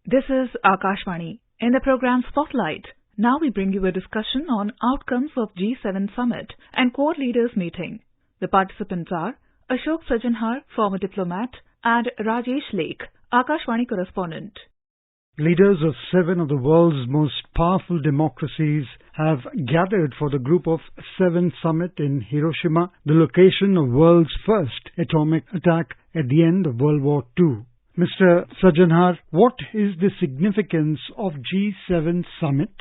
This is Akashvani. In the program Spotlight, now we bring you a discussion on outcomes of G7 summit and core leaders meeting. The participants are Ashok Sajanhar, former diplomat, and Rajesh Lake, Akashvani correspondent. Leaders of 7 of the world's most powerful democracies have gathered for the Group of 7 summit in Hiroshima, the location of world's first atomic attack at the end of World War II. Mr. Sajanhar, what is the significance of G7 summit?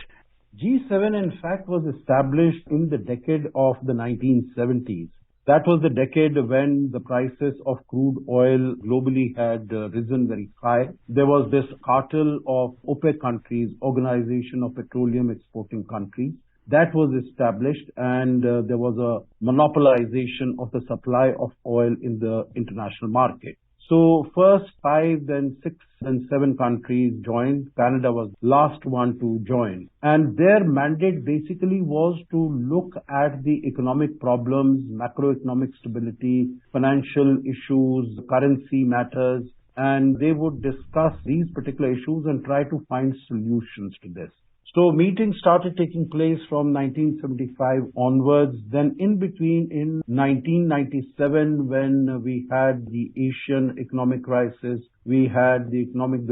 G7 in fact was established in the decade of the 1970s. That was the decade when the prices of crude oil globally had risen very high. There was this cartel of OPEC countries, Organization of Petroleum Exporting Countries. That was established, and there was a monopolization of the supply of oil in the international market. So first 5, then 6 and 7 countries joined. Canada was last one to join. And their mandate basically was to look at the economic problems, macroeconomic stability, financial issues, currency matters, and they would discuss these particular issues and try to find solutions to this. So meetings started taking place from 1975 onwards. Then in between, in 1997, when we had the Asian economic crisis, we had the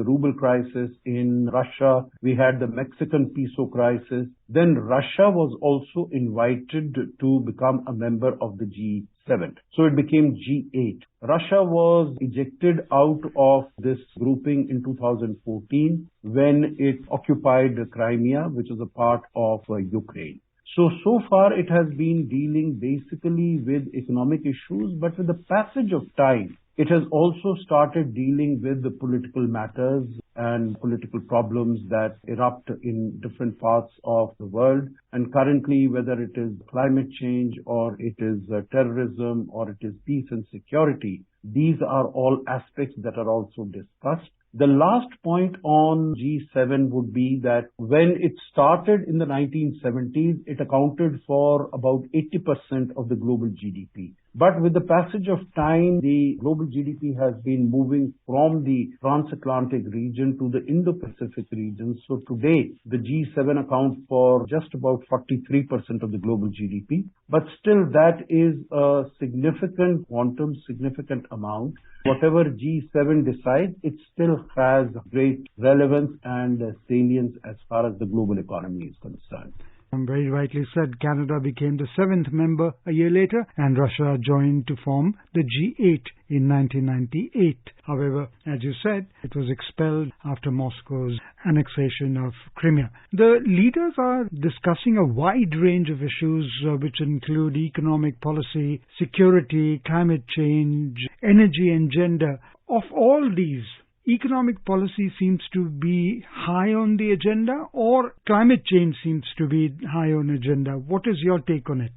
ruble crisis in Russia, we had the Mexican peso crisis. Then Russia was also invited to become a member of the G7. So it became G8. Russia was ejected out of this grouping in 2014 when it occupied Crimea, which is a part of Ukraine. So far it has been dealing basically with economic issues, but with the passage of time, it has also started dealing with the political matters and political problems that erupt in different parts of the world. And currently, whether it is climate change or it is terrorism or it is peace and security, these are all aspects that are also discussed. The last point on G7 would be that when it started in the 1970s, it accounted for about 80% of the global GDP. But with the passage of time, the global GDP has been moving from the transatlantic region to the Indo-Pacific region. So today, the G7 accounts for just about 43% of the global GDP. But still, that is a significant quantum, significant amount. Whatever G7 decides, it still has great relevance and salience as far as the global economy is concerned. Very rightly said, Canada became the 7th member a year later, and Russia joined to form the G8 in 1998. However, as you said, it was expelled after Moscow's annexation of Crimea. The leaders are discussing a wide range of issues which include economic policy, security, climate change, energy and gender. Of all these, economic policy seems to be high on the agenda, or climate change seems to be high on the agenda. What is your take on it?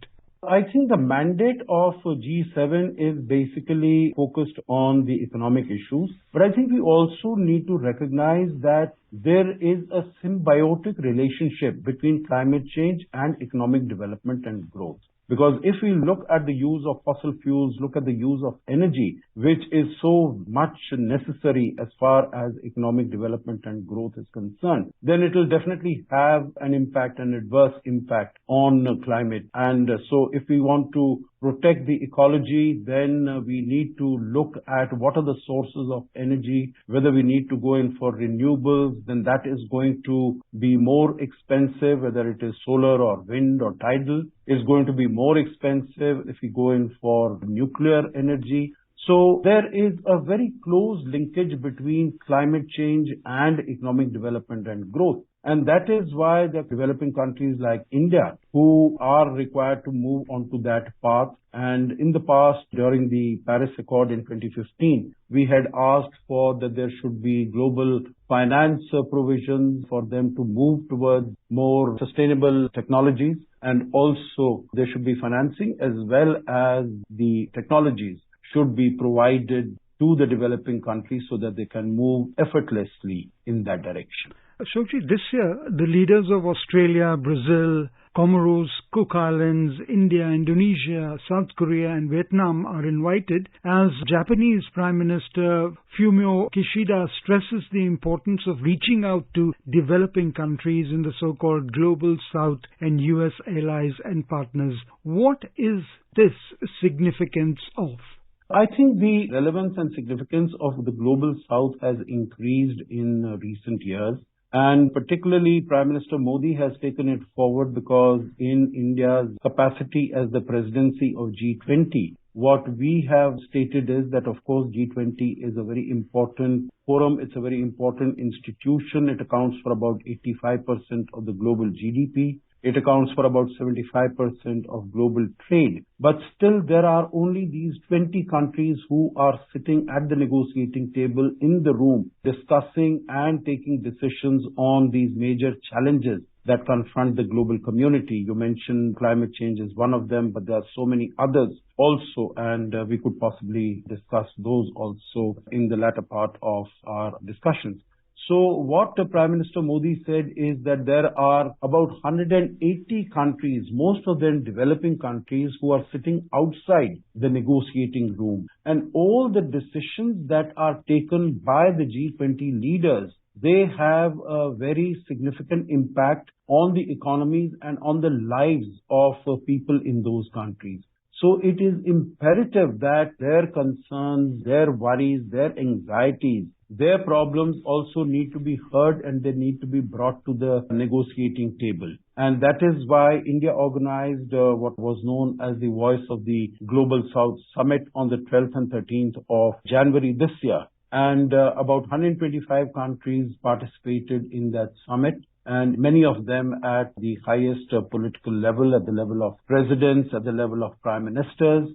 I think the mandate of G7 is basically focused on the economic issues. But I think we also need to recognize that there is a symbiotic relationship between climate change and economic development and growth. Because if we look at the use of fossil fuels, look at the use of energy, which is so much necessary as far as economic development and growth is concerned, then it will definitely have an impact, an adverse impact on climate. And so if we want to protect the ecology, then we need to look at what are the sources of energy, whether we need to go in for renewables, then that is going to be more expensive, whether it is solar or wind or tidal, is going to be more expensive if we go in for nuclear energy. So there is a very close linkage between climate change and economic development and growth. And that is why the developing countries like India, who are required to move onto that path. And in the past, during the Paris Accord in 2015, we had asked for that there should be global finance provisions for them to move towards more sustainable technologies. And also there should be financing as well as the technologies should be provided to the developing countries so that they can move effortlessly in that direction. Ashokji, this year, the leaders of Australia, Brazil, Comoros, Cook Islands, India, Indonesia, South Korea and Vietnam are invited, as Japanese Prime Minister Fumio Kishida stresses the importance of reaching out to developing countries in the so-called Global South and US allies and partners. What is this significance of? I think the relevance and significance of the Global South has increased in recent years. And particularly, Prime Minister Modi has taken it forward because in India's capacity as the presidency of G20, what we have stated is that, of course, G20 is a very important forum. It's a very important institution. It accounts for about 85% of the global GDP. It accounts for about 75% of global trade. But still, there are only these 20 countries who are sitting at the negotiating table in the room, discussing and taking decisions on these major challenges that confront the global community. You mentioned climate change is one of them, but there are so many others also, and we could possibly discuss those also in the latter part of our discussions. So what Prime Minister Modi said is that there are about 180 countries, most of them developing countries, who are sitting outside the negotiating room. And all the decisions that are taken by the G20 leaders, they have a very significant impact on the economies and on the lives of people in those countries. So it is imperative that their concerns, their worries, their anxieties, their problems also need to be heard and they need to be brought to the negotiating table. And that is why India organized what was known as the Voice of the Global South Summit on the 12th and 13th of January this year. And about 125 countries participated in that summit, and many of them at the highest political level, at the level of presidents, at the level of prime ministers.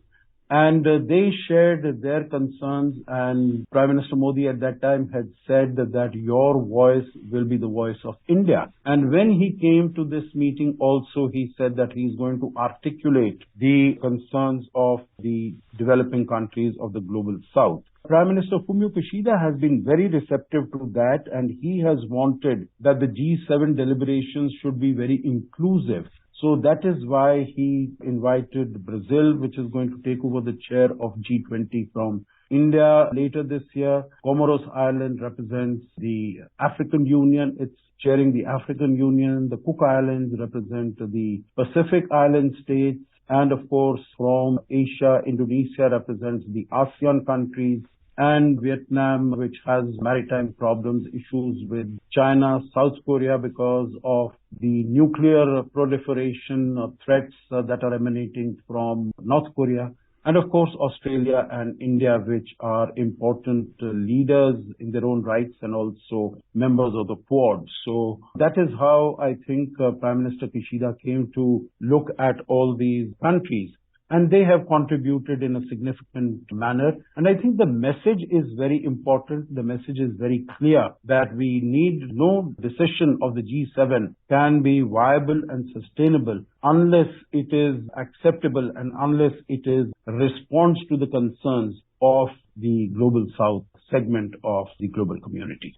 And they shared their concerns, and Prime Minister Modi at that time had said that your voice will be the voice of India. And when he came to this meeting also, he said that he is going to articulate the concerns of the developing countries of the Global South. Prime Minister Fumio Kishida has been very receptive to that, and he has wanted that the G7 deliberations should be very inclusive. So that is why he invited Brazil, which is going to take over the chair of G20 from India later this year. Comoros Island represents the African Union. It's chairing the African Union. The Cook Islands represent the Pacific Island states. And of course, from Asia, Indonesia represents the ASEAN countries. And Vietnam, which has maritime problems, issues with China, South Korea because of the nuclear proliferation threats that are emanating from North Korea. And of course, Australia and India, which are important leaders in their own rights and also members of the Quad. So that is how I think Prime Minister Kishida came to look at all these countries. And they have contributed in a significant manner. And I think the message is very important. The message is very clear that we need no decision of the G7 can be viable and sustainable unless it is acceptable and unless it is response to the concerns of the Global South segment of the global community.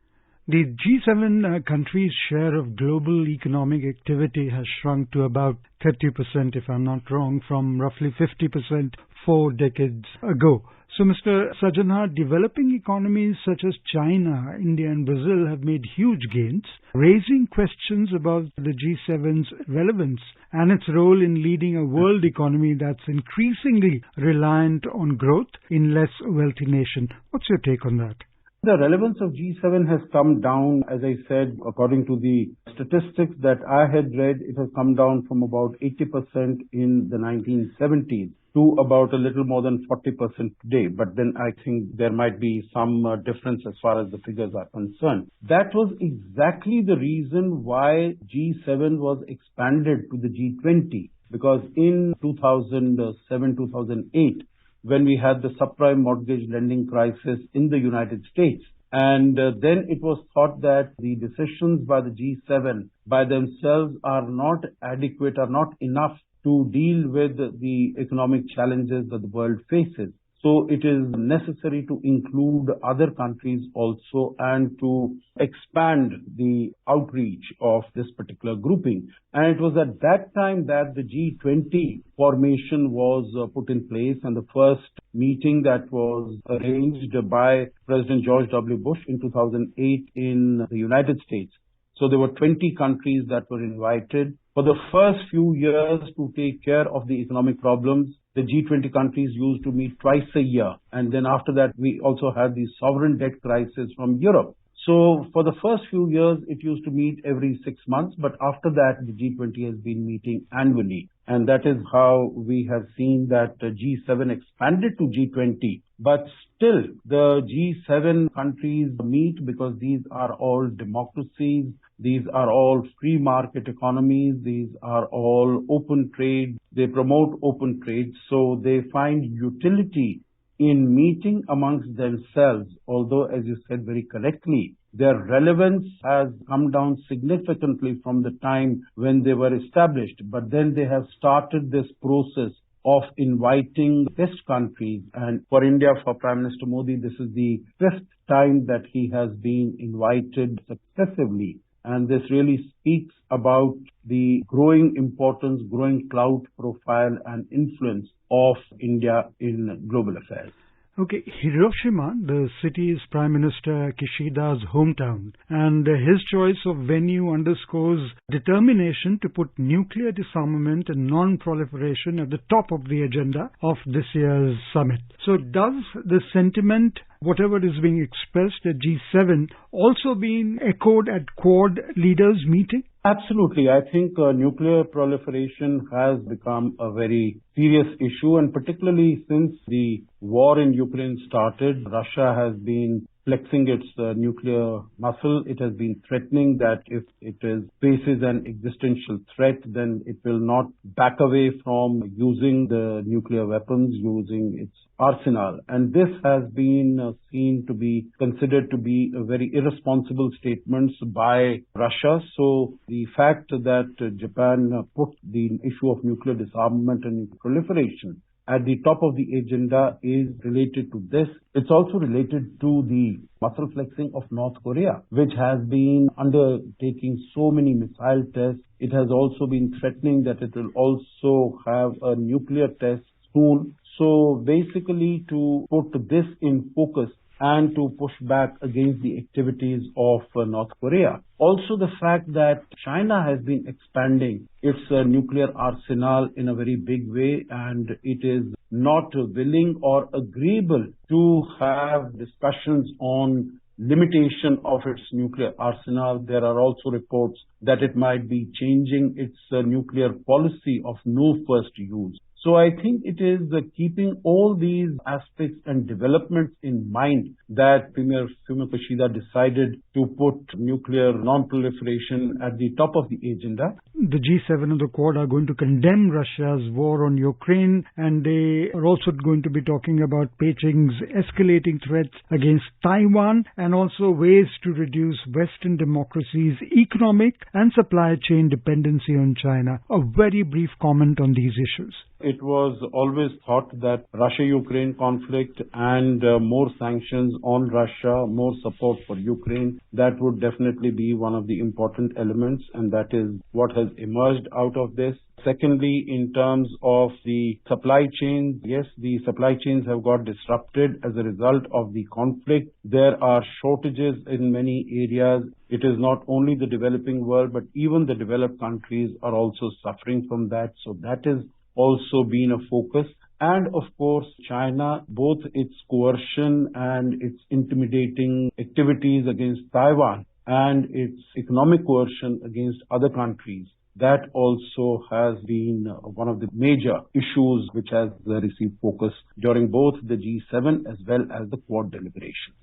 The G7 countries' share of global economic activity has shrunk to about 30%, if I'm not wrong, from roughly 50% 4 decades ago. So, Mr. Sajanhar, developing economies such as China, India and Brazil have made huge gains, raising questions about the G7's relevance and its role in leading a world economy that's increasingly reliant on growth in less wealthy nations. What's your take on that? The relevance of G7 has come down, as I said, according to the statistics that I had read, it has come down from about 80% in the 1970s to about a little more than 40% today. But then I think there might be some difference as far as the figures are concerned. That was exactly the reason why G7 was expanded to the G20, because in 2007-2008, when we had the subprime mortgage lending crisis in the United States. And then it was thought that the decisions by the G7 by themselves are not adequate, are not enough to deal with the economic challenges that the world faces. So it is necessary to include other countries also and to expand the outreach of this particular grouping. And it was at that time that the G20 formation was put in place, and the first meeting that was arranged by President George W. Bush in 2008 in the United States. So there were 20 countries that were invited. For the first few years to take care of the economic problems, the G20 countries used to meet twice a year. And then after that, we also had the sovereign debt crisis from Europe. So for the first few years, it used to meet every 6 months. But after that, the G20 has been meeting annually. And that is how we have seen that G7 expanded to G20. But still, the G7 countries meet because these are all democracies. These are all free market economies. These are all open trade. They promote open trade. So they find utility in meeting amongst themselves, although, as you said very correctly, their relevance has come down significantly from the time when they were established. But then they have started this process of inviting guest countries. And for India, for Prime Minister Modi, this is the 5th time that he has been invited successively. And this really speaks about the growing importance, growing clout profile and influence of India in global affairs. Okay, Hiroshima, the city, is Prime Minister Kishida's hometown, and his choice of venue underscores determination to put nuclear disarmament and non-proliferation at the top of the agenda of this year's summit. So does the sentiment, whatever is being expressed at G7, also being echoed at Quad leaders meeting? Absolutely. I think nuclear proliferation has become a very serious issue, and particularly since the war in Ukraine started, Russia has been flexing its nuclear muscle. It has been threatening that if it faces an existential threat, then it will not back away from using the nuclear weapons, using its arsenal. And this has been seen to be considered to be a very irresponsible statements by Russia. So the fact that Japan put the issue of nuclear disarmament and proliferation at the top of the agenda is related to this. It's also related to the muscle flexing of North Korea, which has been undertaking so many missile tests. It has also been threatening that it will also have a nuclear test soon. So basically, to put this in focus and to push back against the activities of North Korea. Also the fact that China has been expanding its nuclear arsenal in a very big way, and it is not willing or agreeable to have discussions on limitation of its nuclear arsenal. There are also reports that it might be changing its nuclear policy of no first use. So I think it is keeping all these aspects and developments in mind that Premier Fumio Kishida decided to put nuclear non-proliferation at the top of the agenda. The G7 and the Quad are going to condemn Russia's war on Ukraine, and they are also going to be talking about Beijing's escalating threats against Taiwan and also ways to reduce Western democracies' economic and supply chain dependency on China. A very brief comment on these issues. It was always thought that Russia-Ukraine conflict and more sanctions on Russia, more support for Ukraine, that would definitely be one of the important elements, and that is what has emerged out of this. Secondly, in terms of the supply chain, yes, the supply chains have got disrupted as a result of the conflict. There are shortages in many areas. It is not only the developing world, but even the developed countries are also suffering from that. So that is also been a focus. And of course, China, both its coercion and its intimidating activities against Taiwan and its economic coercion against other countries, that also has been one of the major issues which has received focus during both the G7 as well as the Quad deliberations.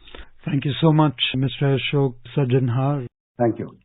Thank you so much, Mr. Ashok Sajanhar. Thank you.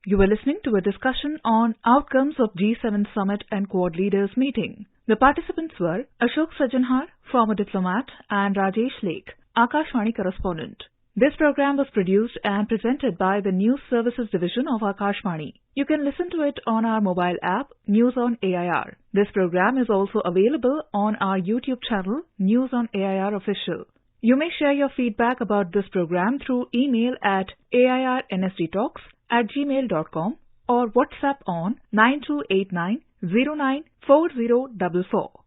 You were listening to a discussion on outcomes of G7 summit and Quad leaders meeting. The participants were Ashok Sajanhar, former diplomat, and Rajesh Lake, Akashvani correspondent. This program was produced and presented by the News Services Division of Akashvani. You can listen to it on our mobile app, News on AIR. This program is also available on our YouTube channel, News on AIR Official. You may share your feedback about this program through email at airnsdtalks@gmail.com or WhatsApp on 9289 094044.